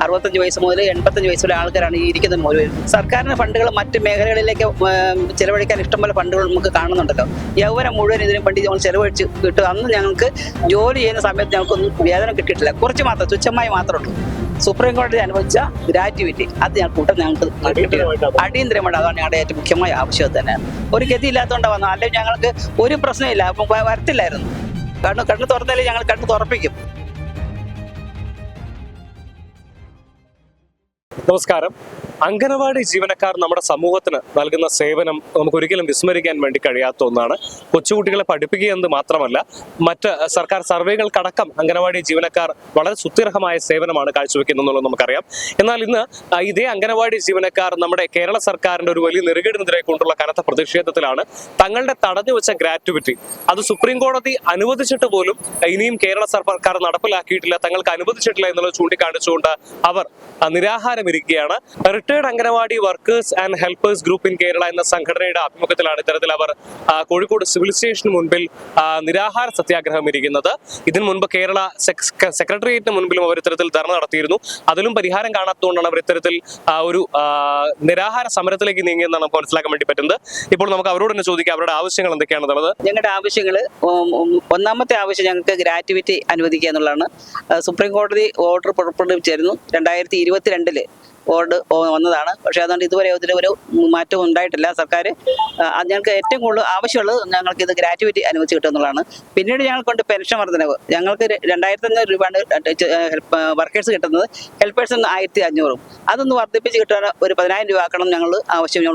65 വയസ്സ് മുതൽ 85 വയസ്സുള്ള ആൾക്കാരാണ് ഈ ഇരിക്കുന്നത് മുഴുവൻ. സർക്കാരിന്റെ ഫണ്ടുകൾ മറ്റ് മേഖലകളിലേക്ക് ചെലവഴിക്കാൻ ഇഷ്ടംപോലെ ഫണ്ടുകൾ നമുക്ക് കാണുന്നുണ്ടല്ലോ. യൗവനം മുഴുവൻ ഇതിനു വേണ്ടി നമ്മൾ ചെലവഴിച്ച് കിട്ടും. അന്ന് ഞങ്ങൾക്ക് ജോലി ചെയ്യുന്ന സമയത്ത് ഞങ്ങൾക്കൊന്നും വേതനം കിട്ടിയിട്ടില്ല, കുറച്ച് മാത്രം, തുച്ഛമായി മാത്രമേ ഉള്ളൂ. സുപ്രീം കോടതി അനുവദിച്ച ഗ്രാറ്റുവിറ്റി അത് ഞങ്ങൾക്ക് അടിയന്തരമായിട്ട്, അതാണ് ഞങ്ങളുടെ ഏറ്റവും മുഖ്യമായ ആവശ്യം തന്നെയാണ്. ഒരു ഗതി ഇല്ലാത്തതുകൊണ്ട് വന്നു, അല്ലെങ്കിൽ ഞങ്ങൾക്ക് ഒരു പ്രശ്നമില്ല, അപ്പം വരത്തില്ലായിരുന്നു. കണ്ണ് തുറന്നാലേ ഞങ്ങൾ കണ്ണ് തുറപ്പിക്കും. നമസ്കാരം. അംഗനവാടി ജീവനക്കാർ നമ്മുടെ സമൂഹത്തിന് നൽകുന്ന സേവനം നമുക്ക് ഒരിക്കലും വിസ്മരിക്കാൻ വേണ്ടി കഴിയാത്ത ഒന്നാണ്. കൊച്ചുകുട്ടികളെ പഠിപ്പിക്കുക എന്ന് മാത്രമല്ല, മറ്റ് സർക്കാർ സർവേകൾക്കടക്കം അംഗനവാടി ജീവനക്കാർ വളരെ സുത്യർഹമായ സേവനമാണ് കാഴ്ചവെക്കുന്നുള്ളത് നമുക്കറിയാം. എന്നാൽ ഇന്ന് ഇതേ അംഗനവാടി ജീവനക്കാർ നമ്മുടെ കേരള സർക്കാരിന്റെ ഒരു വലിയ നെറുകേടിനെതിരെ കൊണ്ടുള്ള കനത്ത പ്രതിഷേധത്തിലാണ്. തങ്ങളുടെ തടഞ്ഞു വെച്ച ഗ്രാറ്റുവിറ്റി അത് സുപ്രീം കോടതി അനുവദിച്ചിട്ട് പോലും ഇനിയും കേരള സർക്കാർ നടപ്പിലാക്കിയിട്ടില്ല, തങ്ങൾക്ക് അനുവദിച്ചിട്ടില്ല എന്നുള്ളത് ചൂണ്ടിക്കാണിച്ചുകൊണ്ട് അവർ നിരാഹാരമിരിക്കുകയാണ്. Retired anganwadi workers and helpers group in Kerala എന്ന സംഘടനയുടെ ആഭിമുഖ്യത്തിലാണ് ഇത്തരത്തിൽ അവർ കോഴിക്കോട് സിവിൽ സ്റ്റേഷന് മുൻപിൽ നിരാഹാര സത്യാഗ്രഹം ഇരിക്കുന്നത്. ഇതിനു മുൻപ് കേരള സെക്രട്ടേറിയറ്റിന് മുൻപിലും അവർ ഇത്തരത്തിൽ ധർണ നടത്തിയിരുന്നു. അതിലും പരിഹാരം കാണാത്തതുകൊണ്ടാണ് അവർ ഇത്തരത്തിൽ ഒരു നിരാഹാര സമരത്തിലേക്ക് നീങ്ങിയെന്നാണ് നമുക്ക് മനസ്സിലാക്കാൻ വേണ്ടി പറ്റുന്നത്. ഇപ്പോൾ നമുക്ക് അവരോട് തന്നെ ചോദിക്കാം അവരുടെ ആവശ്യങ്ങൾ എന്തൊക്കെയാണെന്നുള്ളത്. ഞങ്ങളുടെ ആവശ്യങ്ങൾ, ഒന്നാമത്തെ ആവശ്യം ഞങ്ങൾക്ക് ഗ്രാറ്റുവിറ്റി അനുവദിക്കുക എന്നുള്ളതാണ്. സുപ്രീം കോടതി ഓർഡർ പുറപ്പെടുവിച്ചിരുന്നു. 2022 ഓർഡർ വന്നതാണ്. പക്ഷേ അതുകൊണ്ട് ഇതുവരെ ഇതിലൊരു മാറ്റവും ഉണ്ടായിട്ടില്ല. സർക്കാർ ഞങ്ങൾക്ക് ഏറ്റവും കൂടുതൽ ആവശ്യമുള്ളത് ഞങ്ങൾക്ക് ഇത് ഗ്രാറ്റുവിറ്റി അനുവദിച്ച് കിട്ടുക എന്നുള്ളതാണ്. പിന്നീട് ഞങ്ങൾക്കുണ്ട് പെൻഷൻ വർധനവ്. ഞങ്ങൾക്ക് 2500 രൂപയാണ് വർക്കേഴ്സ് കിട്ടുന്നത്, ഹെൽപ്പേഴ്സിന് 1500. അതൊന്ന് വർദ്ധിപ്പിച്ച് കിട്ടാൻ ഒരു 10,000 രൂപ ആക്കണം ഞങ്ങൾ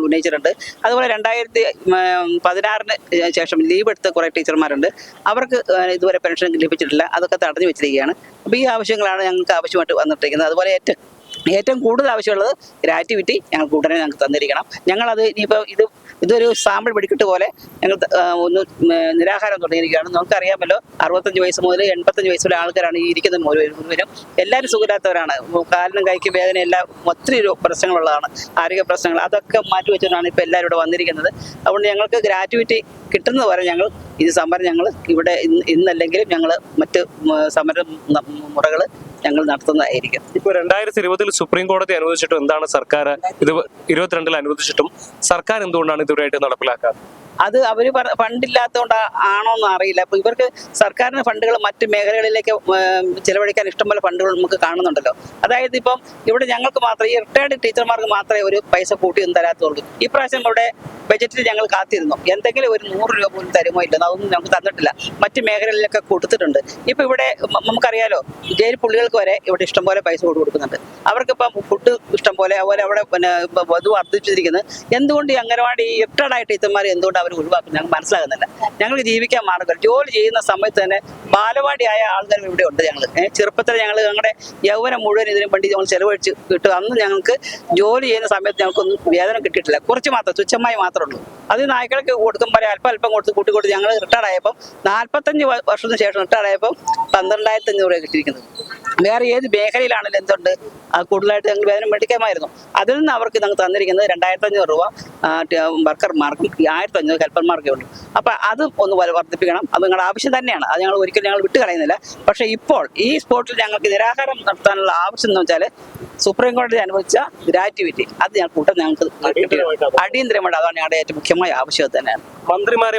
ഉന്നയിച്ചിട്ടുണ്ട്. അതുപോലെ 2016 ശേഷം ലീവ് എടുത്ത കുറേ ടീച്ചർമാരുണ്ട്, അവർക്ക് ഇതുവരെ പെൻഷൻ ലഭിച്ചിട്ടില്ല, അതൊക്കെ തടഞ്ഞു വെച്ചിരിക്കുകയാണ്. അപ്പോൾ ഈ ആവശ്യങ്ങളാണ് ഞങ്ങൾക്ക് ആവശ്യമായിട്ട് വന്നിട്ടിരിക്കുന്നത്. അതുപോലെ ഏറ്റവും കൂടുതൽ ആവശ്യമുള്ളത് ഗ്രാറ്റുവിറ്റി ഞങ്ങൾക്ക് ഉടനെ ഞങ്ങൾക്ക് തന്നിരിക്കണം. ഞങ്ങളത് ഇനിയിപ്പോൾ ഇതൊരു സാമ്പിൾ വെടിക്കെട്ട് പോലെ ഞങ്ങൾ ഒന്ന് നിരാഹാരം തുടങ്ങിയിരിക്കുകയാണ്. നമുക്കറിയാമല്ലോ, 65 വയസ്സ് മുതൽ 85 വയസ്സുള്ള ആൾക്കാരാണ് ഈ ഇരിക്കുന്നത് മുഴുവനും. എല്ലാവരും സുഖമില്ലാത്തവരാണ്, കാലിനും കൈക്കും വേദന, എല്ലാം ഒത്തിരി പ്രശ്നങ്ങളുള്ളതാണ്, ആരോഗ്യ പ്രശ്നങ്ങൾ. അതൊക്കെ മാറ്റിവെച്ചുകൊണ്ടാണ് ഇപ്പോൾ എല്ലാവരും ഇവിടെ വന്നിരിക്കുന്നത്. അതുകൊണ്ട് ഞങ്ങൾക്ക് ഗ്രാറ്റുവിറ്റി കിട്ടുന്നത് വരെ ഞങ്ങൾ സമരം ഇവിടെ ഇന്നല്ലെങ്കിലും ഞങ്ങൾ മറ്റ് സമര മുറകൾ ഞങ്ങൾ നടത്തുന്നതായിരിക്കും. ഇപ്പൊ 2020 സുപ്രീം കോടതി അനുവദിച്ചിട്ടും എന്താണ് സർക്കാർ ഇത് 2022 അനുവദിച്ചിട്ടും സർക്കാർ എന്തുകൊണ്ടാണ് ഇതുവരെയായിട്ട് നടപ്പിലാക്കാറ്? അത് അവർ ഫണ്ടില്ലാത്തതുകൊണ്ട് ആണോന്ന് അറിയില്ല. അപ്പൊ ഇവർക്ക് സർക്കാരിന്റെ ഫണ്ടുകൾ മറ്റ് മേഖലകളിലേക്ക് ചെലവഴിക്കാൻ ഇഷ്ടംപോലെ ഫണ്ടുകൾ നമുക്ക് കാണുന്നുണ്ടല്ലോ. അതായത് ഇപ്പം ഇവിടെ ഞങ്ങൾക്ക് മാത്രം, ഈ റിട്ടയർഡ് ടീച്ചർമാർക്ക് മാത്രമേ ഒരു പൈസ കൂട്ടിയൊന്നും തരാത്തുള്ളൂ. ഈ പ്രാവശ്യം ഇവിടെ ബജറ്റിൽ ഞങ്ങൾ കാത്തിരുന്നു, എന്തെങ്കിലും ഒരു 100 രൂപ പോലും തരുമോ ഇല്ലെന്ന്. അതൊന്നും ഞങ്ങൾക്ക് തന്നിട്ടില്ല. മറ്റ് മേഖലകളിലൊക്കെ കൊടുത്തിട്ടുണ്ട്. ഇപ്പൊ ഇവിടെ നമുക്കറിയാലോ, ജയിൽ പുള്ളികൾക്ക് വരെ ഇവിടെ ഇഷ്ടംപോലെ പൈസ കൊടുക്കുന്നുണ്ട്. അവർക്കിപ്പം ഫുഡ് ഇഷ്ടം പോലെ, അതുപോലെ അവിടെ വധു വർദ്ധിപ്പിച്ചിരിക്കുന്നത്. എന്തുകൊണ്ട് ഈ അംഗനവാടി റിട്ടയർഡായ ടീച്ചർമാർ എന്തുകൊണ്ട് അവർ ഒഴിവാക്കും ഞങ്ങൾക്ക് മനസ്സിലാകുന്നില്ല. ഞങ്ങൾക്ക് ജീവിക്കാൻ മാർഗ്ഗം, ജോലി ചെയ്യുന്ന സമയത്ത് തന്നെ ബാലവാടിയായ ആൾക്കാർ ഇവിടെ ഉണ്ട്. ചെറുപ്പത്തിൽ ഞങ്ങളുടെ യൗവനം മുഴുവൻ ഇതിനു വേണ്ടി നമ്മൾ ചെലവഴിച്ച് കിട്ടും. അന്ന് ഞങ്ങൾക്ക് ജോലി ചെയ്യുന്ന സമയത്ത് ഞങ്ങൾക്കൊന്നും വേതനം കിട്ടിയിട്ടില്ല, കുറച്ച് മാത്രം, തുച്ഛമായി മാത്രമേ ഉള്ളൂ. അത് നായ്ക്കൾക്ക് കൊടുക്കുമ്പോൾ അല്പം കൊടുത്ത് കൂട്ടി ഞങ്ങൾ റിട്ടയർഡായപ്പോൾ 45 വർഷത്തിന് ശേഷം റിട്ടയർഡായപ്പോൾ 12,500 രൂപ കിട്ടിയിരിക്കുന്നത്. വേറെ ഏത് മേഖലയിലാണെങ്കിലും എന്തുണ്ട് കൂടുതലായിട്ട് ഞങ്ങൾ വേതനം മേടിക്കാമായിരുന്നു. അതിൽ നിന്ന് അവർക്ക് ഞങ്ങൾ തന്നിരിക്കുന്നത് 2,500 രൂപ വർക്കർമാർക്കും 1,500 ഹെൽപ്പർമാർക്കും ഉണ്ട്. അപ്പം അത് ഒന്ന് വർദ്ധിപ്പിക്കണം. അത് നിങ്ങളുടെ ആവശ്യം തന്നെയാണ്, അത് ഒരിക്കലും ഞങ്ങൾ വിട്ടുകളയുന്നില്ല. പക്ഷേ ഇപ്പോൾ ഈ സ്പോട്ടിൽ ഞങ്ങൾക്ക് നിരാഹാരം നടത്താനുള്ള ആവശ്യം എന്ന് വെച്ചാൽ സുപ്രീം കോടതി അനുവദിച്ച ഗ്രാറ്റുവിറ്റി അത് ഞങ്ങൾക്ക് അടിയന്തരമായിട്ട്, അതാണ് ഞങ്ങളുടെ ഏറ്റവും മുഖ്യമായ ആവശ്യം തന്നെയാണ്. മന്ത്രിമാരെ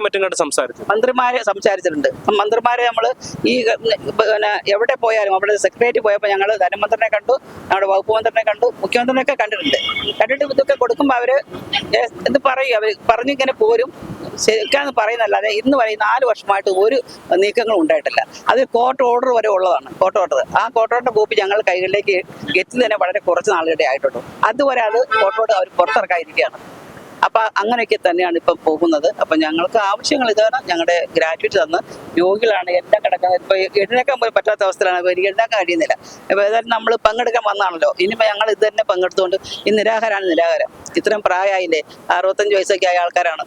സംസാരിച്ചിട്ടുണ്ട്. മന്ത്രിമാരെ നമ്മൾ ഈ എവിടെ പോയാലും, അവിടെ സെക്രട്ടേറിയറ്റ് പോയപ്പോൾ ഞങ്ങൾ ധനമന്ത്രിനെ കണ്ടു, നമ്മുടെ വകുപ്പ് മന്ത്രിനെ കണ്ടു, മുഖ്യമന്ത്രിനെയൊക്കെ കണ്ടിട്ട് ഇതൊക്കെ കൊടുക്കുമ്പോൾ അവർ എന്ത് പറയും, അവർ പറഞ്ഞിങ്ങനെ പോരും, ശരിക്കാന്ന് പറയുന്നല്ലാതെ ഇന്ന് വരെ 4 വർഷമായിട്ട് ഒരു നീക്കങ്ങളും ഉണ്ടായിട്ടില്ല. അത് കോർട്ട് ഓർഡർ വരെ ഉള്ളതാണ്. കോർട്ട് ഓർഡർ, ആ കോർട്ട് ഓർഡർ കോപ്പി ഞങ്ങൾ കൈകളിലേക്ക് എത്തുന്നതിനെ വളരെ കുറച്ച് നാളുകളുടെ ആയിട്ടുള്ളൂ. അതുവരെ അത് കോർട്ട് ഓർഡർ അവർ പുറത്തിറക്കാതിരിക്കുകയാണ്. അപ്പൊ അങ്ങനെയൊക്കെ തന്നെയാണ് ഇപ്പം പോകുന്നത്. അപ്പൊ ഞങ്ങൾക്ക് ആവശ്യങ്ങൾ ഇതാണ്. ഞങ്ങളുടെ ഗ്രാറ്റുവിറ്റി തന്ന് രോഗികളാണ് എല്ലാം കിടക്കുന്നത്. ഇപ്പൊ എഴുന്നേക്കാൻ പോലും പറ്റാത്ത അവസ്ഥയിലാണ്, എനിക്ക് എഴുന്നേക്കാൻ കഴിയുന്നില്ല. ഇപ്പൊ ഏതായാലും നമ്മൾ പങ്കെടുക്കാൻ വന്നാണല്ലോ, ഇനിയിപ്പോ ഞങ്ങൾ ഇത് തന്നെ പങ്കെടുത്തുകൊണ്ട് ഈ നിരാഹാരം. ഇത്രയും പ്രായമായില്ലേ, 65 വയസ്സൊക്കെ ആയ ആൾക്കാരാണ്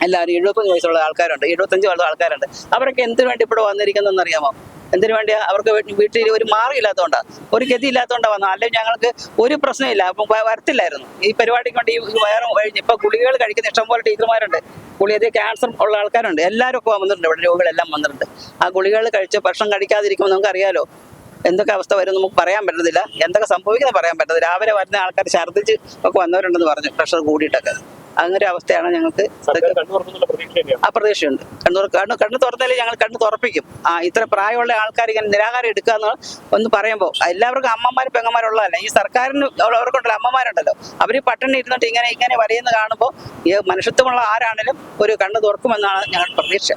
എല്ലാവരും. 75 വയസ്സുള്ള ആൾക്കാരുണ്ട്, 75 വയസ്സുള്ള ആൾക്കാരുണ്ട്. അവരൊക്കെ എന്തിനു വേണ്ടി ഇവിടെ വന്നിരിക്കുന്നതെന്ന് അറിയാമോ? എന്തിനു വേണ്ടിയാ? അവർക്ക് വീട്ടിൽ ഒരു മാറിയില്ലാത്തതുകൊണ്ടാണ്, ഒരു ഗതി ഇല്ലാത്തതുകൊണ്ടാണ് വന്നത്. അല്ലെങ്കിൽ ഞങ്ങൾക്ക് ഒരു പ്രശ്നമില്ല, അപ്പം വരത്തില്ലായിരുന്നു. ഈ പരിപാടിക്ക് വേണ്ടി വയറും കഴിഞ്ഞ് ഇപ്പൊ ഗുളികകൾ കഴിക്കുന്ന ഇഷ്ടംപോലെ ടീച്ചർമാരുണ്ട്, ഗുളിക ക്യാൻസർ ഉള്ള ആൾക്കാരുണ്ട്, എല്ലാവരും ഒക്കെ വന്നിട്ടുണ്ട്. ഇവിടെ രോഗികളെല്ലാം വന്നിട്ടുണ്ട്. ആ ഗുളികകൾ കഴിച്ച് ഭക്ഷണം കഴിക്കാതിരിക്കുമ്പോൾ നമുക്കറിയാലോ എന്തൊക്കെ അവസ്ഥ വരും നമുക്ക് പറയാൻ പറ്റത്തില്ല, എന്തൊക്കെ സംഭവിക്കുന്നത് പറയാൻ പറ്റത്തില്ല. രാവിലെ വരുന്ന ആൾക്കാർ ഛർദ്ദിച്ച് ഒക്കെ വന്നവരുണ്ടെന്ന് പറഞ്ഞു, പ്രഷർ കൂടിയിട്ടൊക്കെ. അങ്ങനെ ഒരു അവസ്ഥയാണ് ഞങ്ങൾക്ക്. സർക്കാർ കണ്ണു തുറക്കുന്നുള്ള പ്രതീക്ഷ തന്നെയാണ്. ആ പ്രതീക്ഷയുണ്ട്. കണ്ണു തുറന്നാലേ ഞങ്ങൾ കണ്ണു തുറപ്പിക്കും. ഇത്ര പ്രായമുള്ള ആൾക്കാർ ഇങ്ങനെ നിരാഹാരം എടുക്കാന്ന് ഒന്ന് പറയുമ്പോൾ എല്ലാവർക്കും അമ്മമാരും പെങ്ങന്മാരുള്ളതല്ല, ഈ സർക്കാരിന് അവർക്കുണ്ടല്ലോ അമ്മമാരുണ്ടല്ലോ, അവർ പട്ടിണി ഇരുന്നിട്ട് ഇങ്ങനെ വരയെന്ന് കാണുമ്പോൾ ഈ മനുഷ്യത്വമുള്ള ആരാണേലും ഒരു കണ്ണു തുറക്കുമെന്നാണ് ഞങ്ങളുടെ പ്രതീക്ഷ.